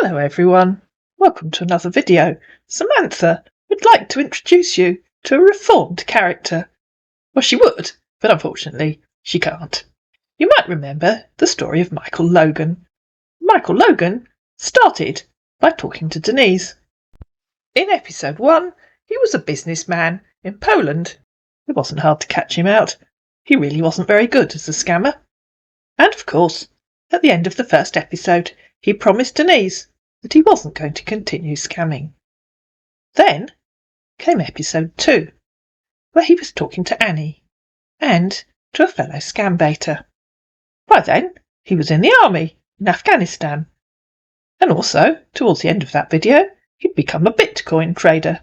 Hello everyone, welcome to another video. Samantha would like to introduce you to a reformed character. Well, she would, but unfortunately she can't. You might remember the story of Michael Logan. Michael Logan started by talking to Denise. In episode 1, he was a businessman in Poland. It wasn't hard to catch him out. He really wasn't very good as a scammer. And of course, at the end of the first episode, he promised Denise that he wasn't going to continue scamming. Then came episode 2, where he was talking to Annie and to a fellow scam baiter. By then, he was in the army in Afghanistan. And also, towards the end of that video, he'd become a Bitcoin trader.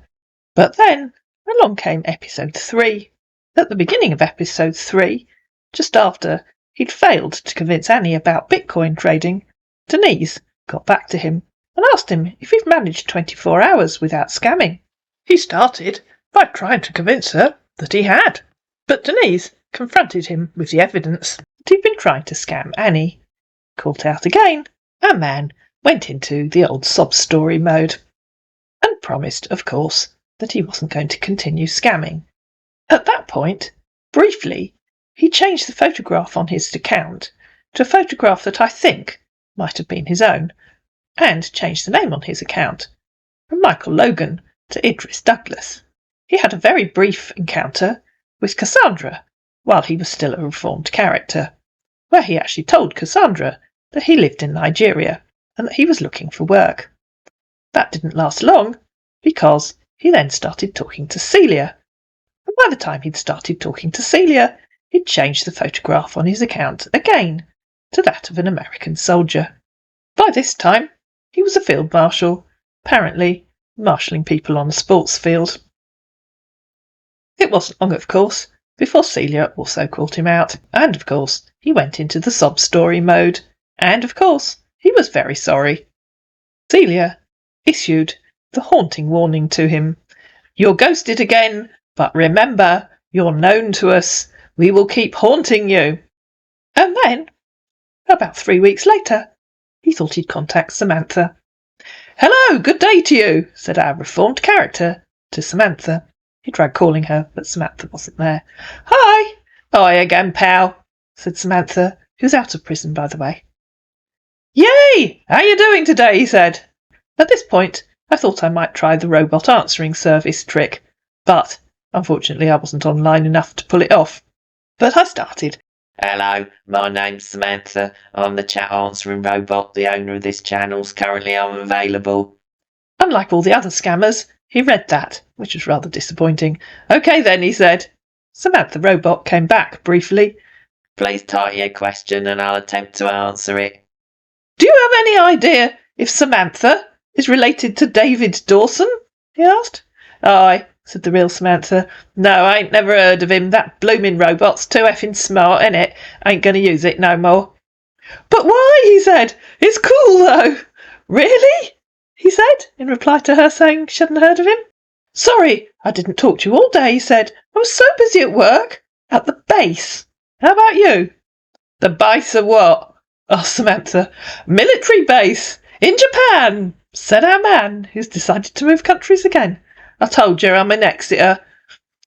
But then, along came episode 3. At the beginning of episode 3, just after he'd failed to convince Annie about Bitcoin trading, Denise got back to him and asked him if he'd managed 24 hours without scamming. He started by trying to convince her that he had, but Denise confronted him with the evidence that he'd been trying to scam Annie. Caught out again, our man went into the old sob story mode and promised, of course, that he wasn't going to continue scamming. At that point, briefly, he changed the photograph on his account to a photograph that I think might have been his own, and changed the name on his account from Michael Logan to Idris Douglas. He had a very brief encounter with Cassandra while he was still a reformed character, where he actually told Cassandra that he lived in Nigeria and that he was looking for work. That didn't last long, because he then started talking to Celia, and by the time he'd started talking to Celia, he'd changed the photograph on his account again to that of an American soldier. By this time, he was a field marshal, apparently marshalling people on a sports field. It wasn't long, of course, before Celia also caught him out, and of course, he went into the sob story mode, and of course, he was very sorry. Celia issued the haunting warning to him. "You're ghosted again, but remember, you're known to us. We will keep haunting you." And then, about 3 weeks later, he thought he'd contact Samantha. "Hello, good day to you," said our reformed character to Samantha. He tried calling her, but Samantha wasn't there. "Hi." "Hi again, pal," said Samantha, who was out of prison, by the way. "Yay! How you doing today?" he said. At this point, I thought I might try the robot answering service trick, but unfortunately I wasn't online enough to pull it off. But I started. "Hello, my name's Samantha. I'm the chat answering robot. The owner of this channel's currently unavailable." Unlike all the other scammers, he read that, which was rather disappointing. "Okay then," he said. Samantha Robot came back briefly. "Please type your question and I'll attempt to answer it." "Do you have any idea if Samantha is related to David Dawson?" he asked. "Aye," said the real Samantha. "No, I ain't never heard of him. That bloomin' robot's too effing smart, innit? Ain't gonna use it no more." "But why?" he said. "It's cool, though." "Really?" he said, in reply to her saying she hadn't heard of him. "Sorry, I didn't talk to you all day," he said. "I was so busy at work. At the base. How about you?" "The base of what?" asked Samantha. "Military base. In Japan," said our man, who's decided to move countries again. "I told you I'm an Exeter."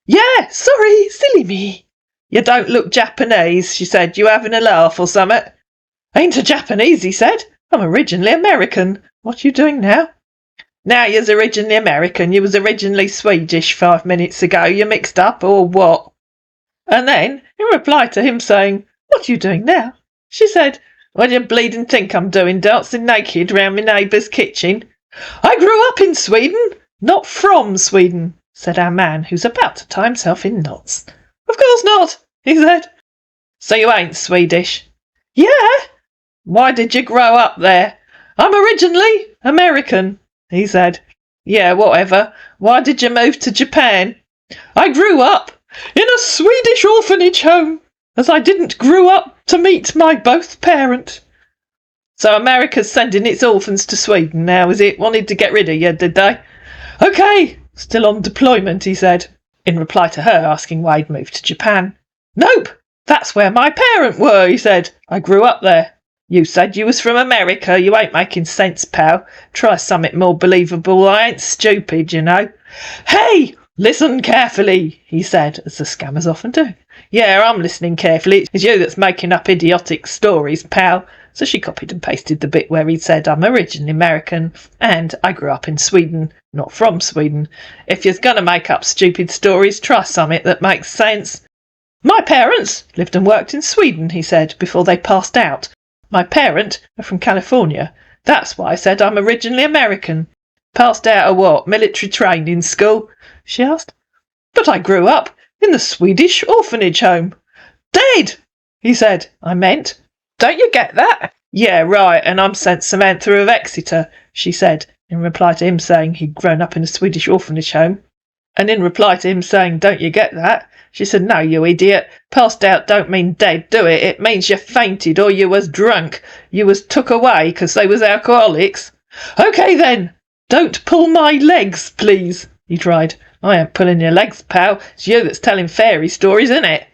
"Yeah, sorry, silly me." "You don't look Japanese," she said. "You having a laugh or something?" "Ain't a Japanese," he said. "I'm originally American. What are you doing now?" "Now you's originally American. You was originally Swedish 5 minutes ago. You mixed up, or what?" And then, in reply to him saying, "What are you doing now?" she said, "What do you bleeding think I'm doing, dancing naked round my neighbour's kitchen?" "I grew up in Sweden, not from Sweden," said our man, who's about to tie himself in knots. "Of course not," he said. "So you ain't Swedish?" "Yeah." "Why did you grow up there?" "I'm originally American," he said. "Yeah, whatever. Why did you move to Japan?" "I grew up in a Swedish orphanage home, as I didn't grow up to meet my both parent." "So America's sending its orphans to Sweden now, is it? Wanted to get rid of you, did they?" "Okay, still on deployment," he said, in reply to her asking why he'd moved to Japan. "Nope, that's where my parents were," he said. "I grew up there." You said you was from America. You ain't making sense, pal. Try something more believable. I ain't stupid, you know. Hey! Listen carefully, he said, as the scammers often do. Yeah, I'm listening carefully. It's you that's making up idiotic stories, pal. So she copied and pasted the bit where he said, I'm originally American and I grew up in Sweden, not from Sweden. If you're going to make up stupid stories, try something that makes sense. My parents lived and worked in Sweden, he said, before they passed out. My parents are from California. That's why I said I'm originally American. Passed out of what? Military training school? She asked. But I grew up in the Swedish orphanage home. Dead, he said. I meant. Don't you get that? Yeah, right, and I'm St. Samantha of Exeter, she said, in reply to him saying he'd grown up in a Swedish orphanage home. And in reply to him saying, don't you get that? She said, no, you idiot. Passed out don't mean dead, do it? It means you fainted or you was drunk. You was took away 'cause they was alcoholics. OK then, don't pull my legs, please, he tried. I ain't pulling your legs, pal. It's you that's telling fairy stories, isn't it?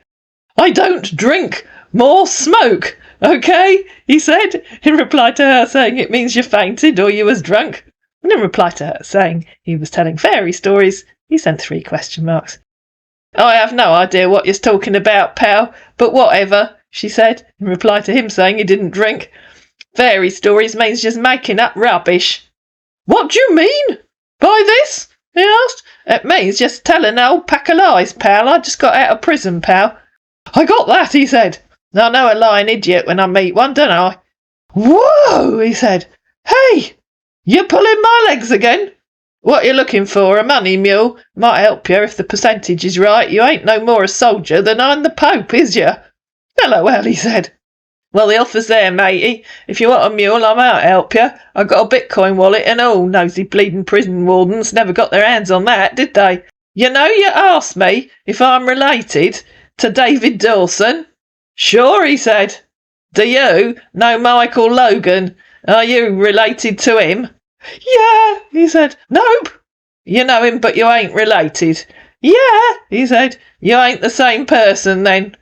I don't drink. More smoke. OK, he said, in reply to her saying it means you fainted or you was drunk. And in reply to her saying he was telling fairy stories, he sent 3 question marks. I have no idea what you're talking about, pal, but whatever, she said, in reply to him saying he didn't drink. Fairy stories means just making up rubbish. What do you mean by this? He asked. It means just telling an old pack of lies, pal. I just got out of prison, pal. I got that, he said. I know a lying idiot when I meet one, don't I? Whoa, he said. Hey, you're pulling my legs again? What you looking for, a money mule? Might help you if the percentage is right. You ain't no more a soldier than I'm the Pope, is you? LOL, he said. Well, the offer's there, matey. If you want a mule, I might help you. I got a Bitcoin wallet and all. Nosy bleeding prison wardens never got their hands on that, did they? You know, you asked me if I'm related to David Dawson. Sure, he said. Do you know Michael Logan? Are you related to him? Yeah, he said. Nope. You know him, but you ain't related. Yeah, he said. You ain't the same person, then.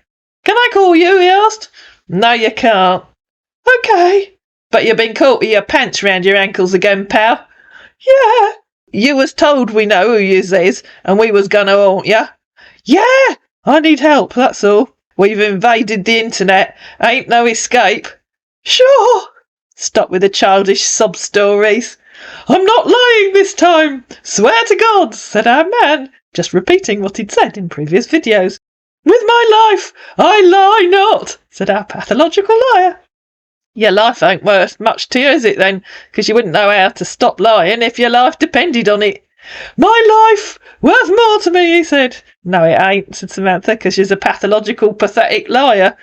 Can I call you, he asked. No, you can't. OK. But you've been caught with your pants round your ankles again, pal. Yeah. You was told we know who yous is, and we was gonna haunt you. Yeah, I need help, that's all. We've invaded the internet. Ain't no escape. Sure. Stop with the childish sob stories. I'm not lying this time. Swear to God, said our man, just repeating what he'd said in previous videos. With my life, I lie not, said our pathological liar. Your life ain't worth much to you, is it then? 'Cause you wouldn't know how to stop lying if your life depended on it. My life worth more to me, he said. No, it ain't, said Samantha, 'cause she's a pathological, pathetic liar.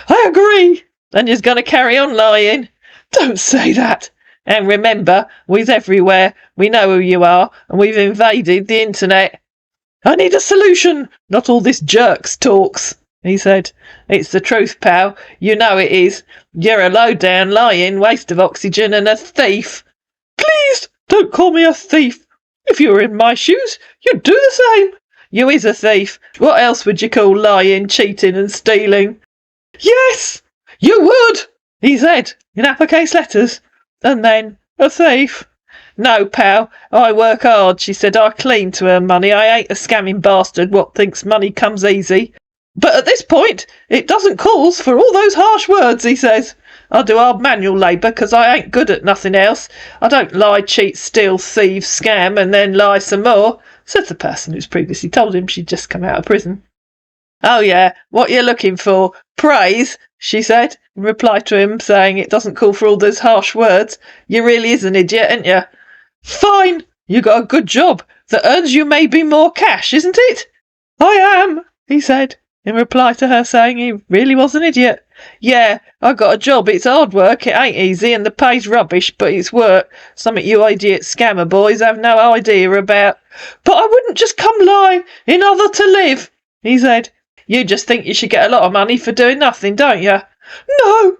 I agree, and you're going to carry on lying. Don't say that. And remember, we's everywhere. We know who you are, and we've invaded the internet. I need a solution, not all this jerks talks, he said. It's the truth, pal. You know it is. You're a low-down, lying, waste of oxygen and a thief. Please, don't call me a thief. If you were in my shoes, you'd do the same. You is a thief. What else would you call lying, cheating and stealing? Yes, you would, he said, in uppercase letters. And then, a thief. No, pal, I work hard, she said. I clean to earn money. I ain't a scamming bastard what thinks money comes easy. But at this point, it doesn't calls for all those harsh words, he says. I do hard manual labour 'cause I ain't good at nothing else. I don't lie, cheat, steal, thieve, scam and then lie some more, said the person who's previously told him she'd just come out of prison. Oh yeah, what you looking for? Praise, she said, in reply to him saying it doesn't call for all those harsh words. You really is an idiot, ain't you? Fine, you got a good job that earns you maybe more cash, isn't it? I am, he said, in reply to her saying he really was an idiot. Yeah, I got a job. It's hard work. It ain't easy and the pay's rubbish, but it's work. Something you idiot scammer boys have no idea about. But I wouldn't just come lying in order to live, he said. You just think you should get a lot of money for doing nothing, don't you? No.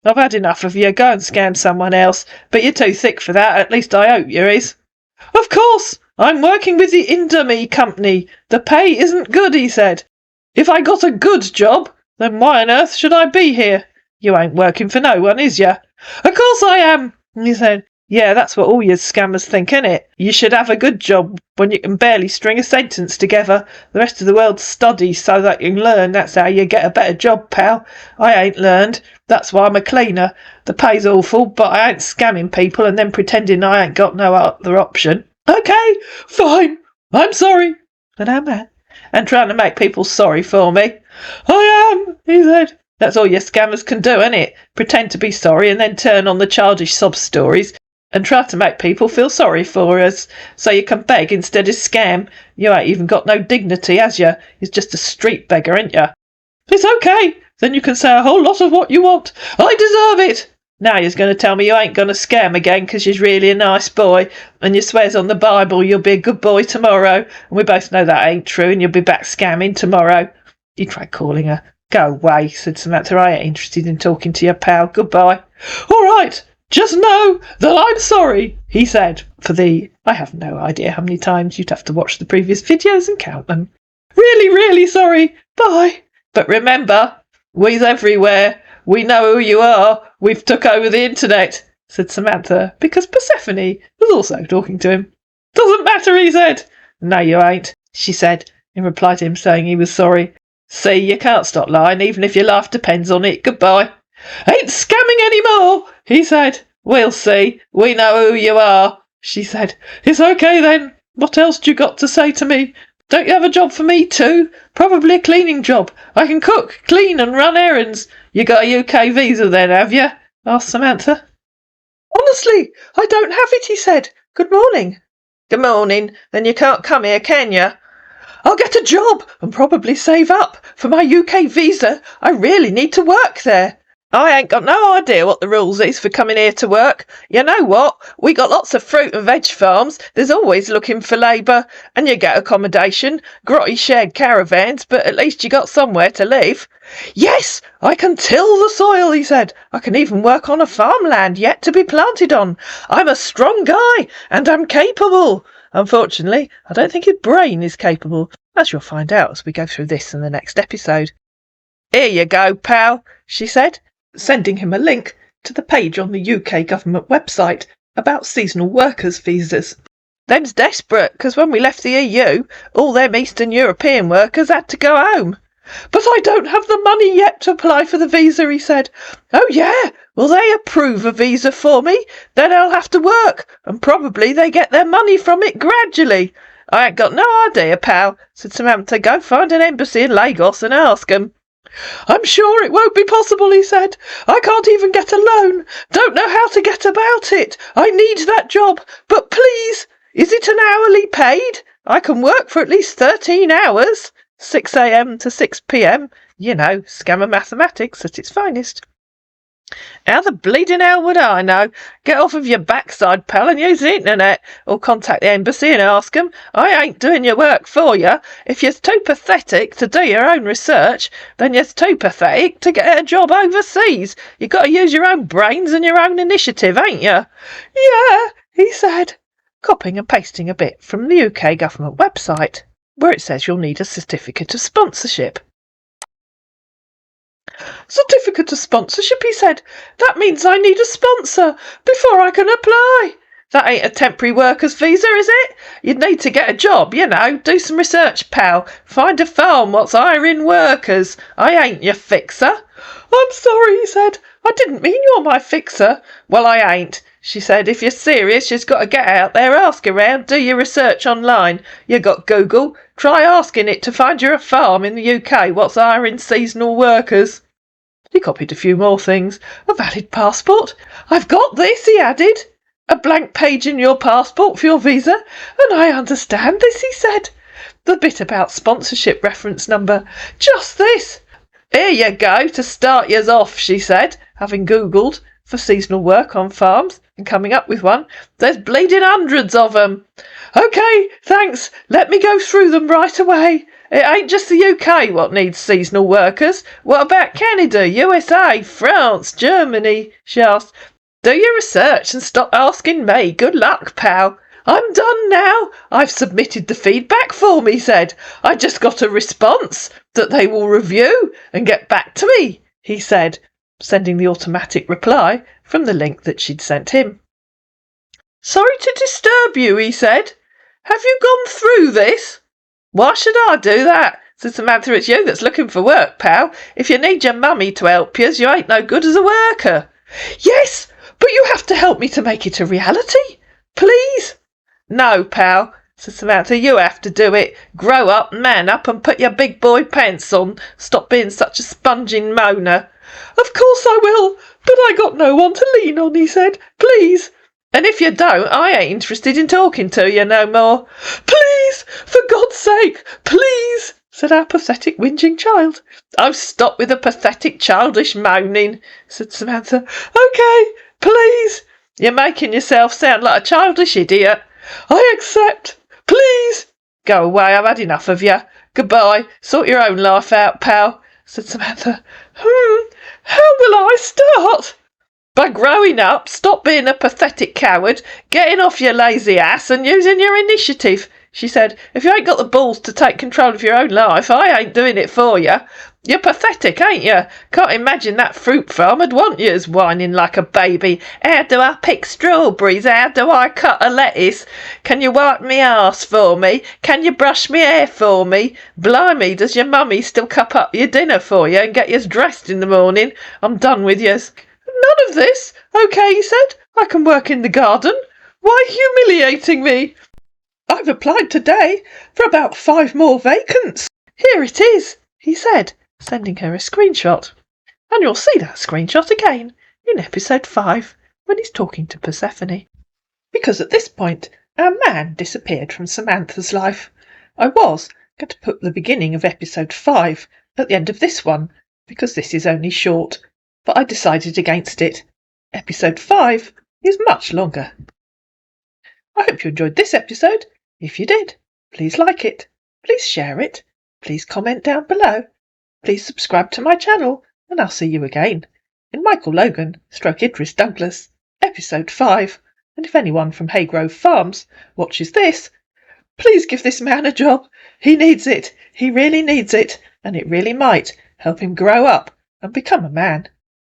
I've had enough of you. Go and scam someone else. But you're too thick for that. At least I hope you is. Of course. I'm working with the Indomie company. The pay isn't good, he said. If I got a good job, then why on earth should I be here? You ain't working for no one, is ya? Of course I am, he said. Yeah, that's what all you scammers think, innit? You should have a good job when you can barely string a sentence together. The rest of the world studies so that you can learn. That's how you get a better job, pal. I ain't learned. That's why I'm a cleaner. The pay's awful, but I ain't scamming people and then pretending I ain't got no other option. Okay, fine. I'm sorry. And I'm mad. And trying to make people sorry for me. I am, he said. That's all your scammers can do, innit? Pretend to be sorry and then turn on the childish sob stories and try to make people feel sorry for us, so you can beg instead of scam. You ain't even got no dignity, has ya? You're just a street beggar, ain't ya? It's okay, then you can say a whole lot of what you want. I deserve it. Now you're going to tell me you ain't going to scam again because you're really a nice boy, and you swears on the Bible you'll be a good boy tomorrow, and we both know that ain't true, and you'll be back scamming tomorrow. He tried calling her. Go away, said Samantha. I ain't interested in talking to your pal. Goodbye. All right. Just know that I'm sorry, he said, I have no idea how many times you'd have to watch the previous videos and count them. Really, really sorry. Bye. But remember, we's everywhere. We know who you are. We've took over the internet, said Samantha, because Persephone was also talking to him. Doesn't matter, he said. No, you ain't, she said, in reply to him saying he was sorry. See, you can't stop lying, even if your life depends on it. Goodbye. Ain't scamming any more, he said. We'll see. We know who you are, she said. It's okay then. What else do you got to say to me? Don't you have a job for me too? Probably a cleaning job. I can cook, clean and run errands. You got a UK visa then, have you? Asked Samantha. Honestly, I don't have it, he said. Good morning. Good morning. Then you can't come here, can you? I'll get a job and probably save up for my UK visa. I really need to work there. I ain't got no idea what the rules is for coming here to work. You know what? We got lots of fruit and veg farms. There's always looking for labour. And you get accommodation, grotty shared caravans, but at least you got somewhere to live. Yes, I can till the soil, he said. I can even work on a farmland yet to be planted on. I'm a strong guy and I'm capable. Unfortunately, I don't think his brain is capable, as you'll find out as we go through this in the next episode. Here you go, pal, she said, sending him a link to the page on the UK government website about seasonal workers' visas. Them's desperate, because when we left the EU, all them Eastern European workers had to go home. But I don't have the money yet to apply for the visa, he said. Oh yeah, will they approve a visa for me? Then I'll have to work, and probably they get their money from it gradually. I ain't got no idea, pal, said Samantha. Go find an embassy in Lagos and ask 'em. I'm sure it won't be possible, he said. I can't even get a loan. Don't know how to get about it. I need that job. But please, is it an hourly paid? I can work for at least 13 hours. 6 a.m. to 6 p.m. You know, scammer mathematics at its finest. How the bleeding hell would I know? Get off of your backside, pal, and use the internet, or contact the embassy and ask 'em. I ain't doing your work for you. If you're too pathetic to do your own research, then you're too pathetic to get a job overseas. You've got to use your own brains and your own initiative, ain't you? Yeah, he said, copying and pasting a bit from the UK government website, where it says you'll need a certificate of sponsorship. Certificate of sponsorship, he said. That means I need a sponsor before I can apply. That ain't a temporary worker's visa, is it? You'd need to get a job, you know. Do some research, pal. Find a farm what's hiring workers. I ain't your fixer. I'm sorry, he said. I didn't mean you're my fixer. Well, I ain't, she said. If you're serious, you've got to get out there, ask around, do your research online. You got Google. Try asking it to find you a farm in the UK what's hiring seasonal workers. He copied a few more things. A valid passport. I've got this, he added. A blank page in your passport for your visa. And I understand this, he said. The bit about sponsorship reference number. Just this. Here you go to start yours off, she said, having Googled for seasonal work on farms and coming up with one. There's bleeding hundreds of them. OK, thanks. Let me go through them right away. It ain't just the UK what needs seasonal workers. What about Canada, USA, France, Germany? She asked. Do your research and stop asking me. Good luck, pal. I'm done now. I've submitted the feedback form, he said. I just got a response that they will review and get back to me, he said. sending the automatic reply from the link that she'd sent him. "Sorry to disturb you," he said. "Have you gone through this?" "Why should I do that?" said Samantha. "It's you that's looking for work, pal. If you need your mummy to help you ain't no good as a worker." "Yes, but you have to help me to make it a reality. Please." "No, pal," said Samantha. "You have to do it. Grow up, man up, and put your big boy pants on. Stop being such a sponging moaner." "Of course I will, but I got no one to lean on," he said. "Please." "And if you don't, I ain't interested in talking to you no more." "Please, for God's sake, please," said our pathetic whinging child. "Oh, stop with the pathetic childish moaning," said Samantha. "OK, please." "You're making yourself sound like a childish idiot." "I accept. Please." "Go away, I've had enough of you. Goodbye, sort your own life out, pal," said Samantha. How will I start?" "By growing up, stop being a pathetic coward, getting off your lazy ass and using your initiative," she said. "If you ain't got the balls to take control of your own life, I ain't doing it for you. You're pathetic, ain't you? Can't imagine that fruit farmer'd want you as whining like a baby. How do I pick strawberries? How do I cut a lettuce? Can you wipe me arse for me? Can you brush me hair for me? Blimey, does your mummy still cup up your dinner for you and get yous dressed in the morning? I'm done with yous." "None of this. OK," he said. "I can work in the garden. Why humiliating me? I've applied today for about 5 more vacants. Here it is," he said, sending her a screenshot. And you'll see that screenshot again in episode 5 when he's talking to Persephone. Because at this point, our man disappeared from Samantha's life. I was going to put the beginning of episode 5 at the end of this one, because this is only short, but I decided against it. Episode 5 is much longer. I hope you enjoyed this episode. If you did, please like it, please share it, please comment down below, please subscribe to my channel, and I'll see you again in Michael Logan / Idris Douglas, episode 5. And if anyone from Haygrove Farms watches this, please give this man a job. He needs it. He really needs it, and it really might help him grow up and become a man.